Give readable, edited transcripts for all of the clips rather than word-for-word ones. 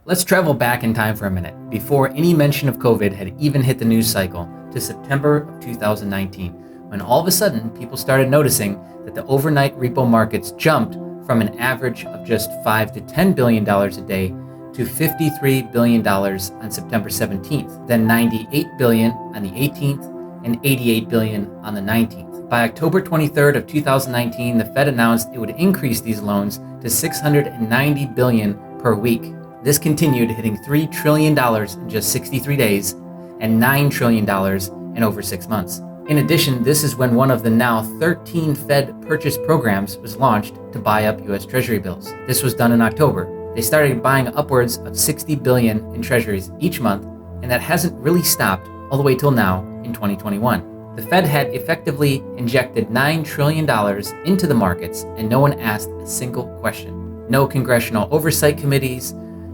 Let's travel back in time for a minute, before any mention of COVID had even hit the news cycle, to September of 2019, when all of a sudden people started noticing that the overnight repo markets jumped from an average of just $5 to $10 billion a day to $53 billion on September 17th, then $98 billion on the 18th, and $88 billion on the 19th. By October 23rd of 2019, the Fed announced it would increase these loans to $690 billion per week. This continued, hitting $3 trillion in just 63 days and $9 trillion in over 6 months. In addition, this is when one of the now 13 Fed purchase programs was launched to buy up US Treasury bills. This was done in October. They started buying upwards of $60 billion in treasuries each month, and that hasn't really stopped all the way till now in 2021. The Fed had effectively injected $9 trillion into the markets, and no one asked a single question. No congressional oversight committees,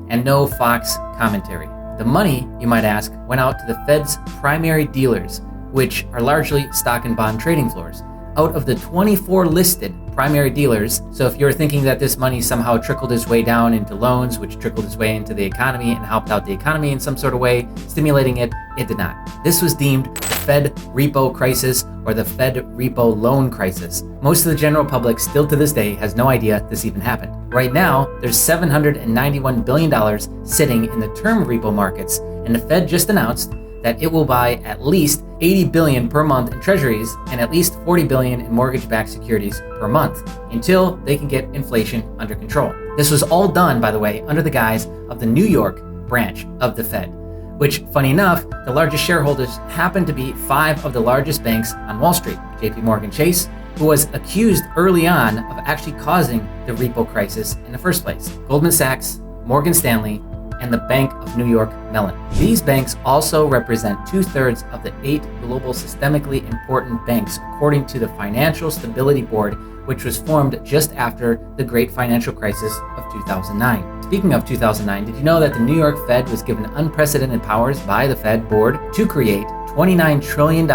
and no Fox commentary. The money, you might ask, went out to the Fed's primary dealers, which are largely stock and bond trading floors. Out of the 24 listed primary dealers, so if you're thinking that this money somehow trickled its way down into loans, which trickled its way into the economy and helped out the economy in some sort of way, stimulating it, it did not. This was deemed the Fed repo crisis or the Fed repo loan crisis. Most of the general public still to this day has no idea this even happened. Right now, there's $791 billion sitting in the term repo markets, and the Fed just announced that it will buy at least $80 billion per month in treasuries and at least $40 billion in mortgage-backed securities per month until they can get inflation under control. This was all done, by the way, under the guise of the New York branch of the Fed, which, funny enough, the largest shareholders happen to be 5 of the largest banks on Wall Street. JP Morgan Chase, who was accused early on of actually causing the repo crisis in the first place, Goldman Sachs, Morgan Stanley, and the Bank of New York Mellon. These banks also represent 2/3 of the 8 global systemically important banks, according to the Financial Stability Board, which was formed just after the Great Financial Crisis of 2009. Speaking of 2009, did you know that the New York Fed was given unprecedented powers by the Fed board to create $29 trillion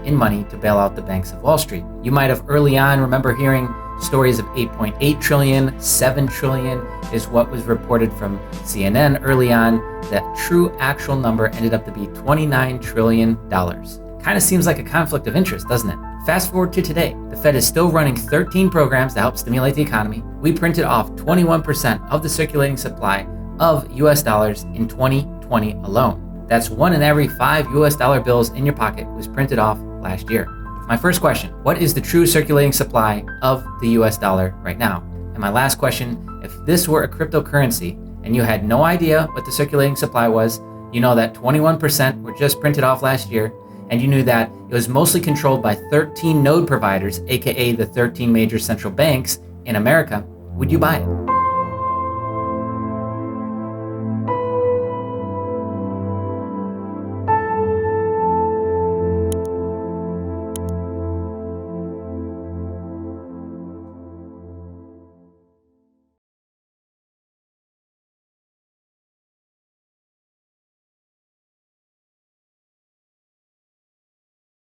in money to bail out the banks of Wall Street? You might have early on remember hearing stories of 8.8 trillion, 7 trillion is what was reported from CNN early on. That true actual number ended up to be $29 trillion. Kind of seems like a conflict of interest, doesn't it? Fast forward to today, the Fed is still running 13 programs to help stimulate the economy. We printed off 21% of the circulating supply of US dollars in 2020 alone. That's 1 in every 5 US dollar bills in your pocket was printed off last year. My first question, what is the true circulating supply of the US dollar right now? And my last question, if this were a cryptocurrency and you had no idea what the circulating supply was, you know that 21% were just printed off last year, and you knew that it was mostly controlled by 13 node providers, aka the 13 major central banks in America, would you buy it?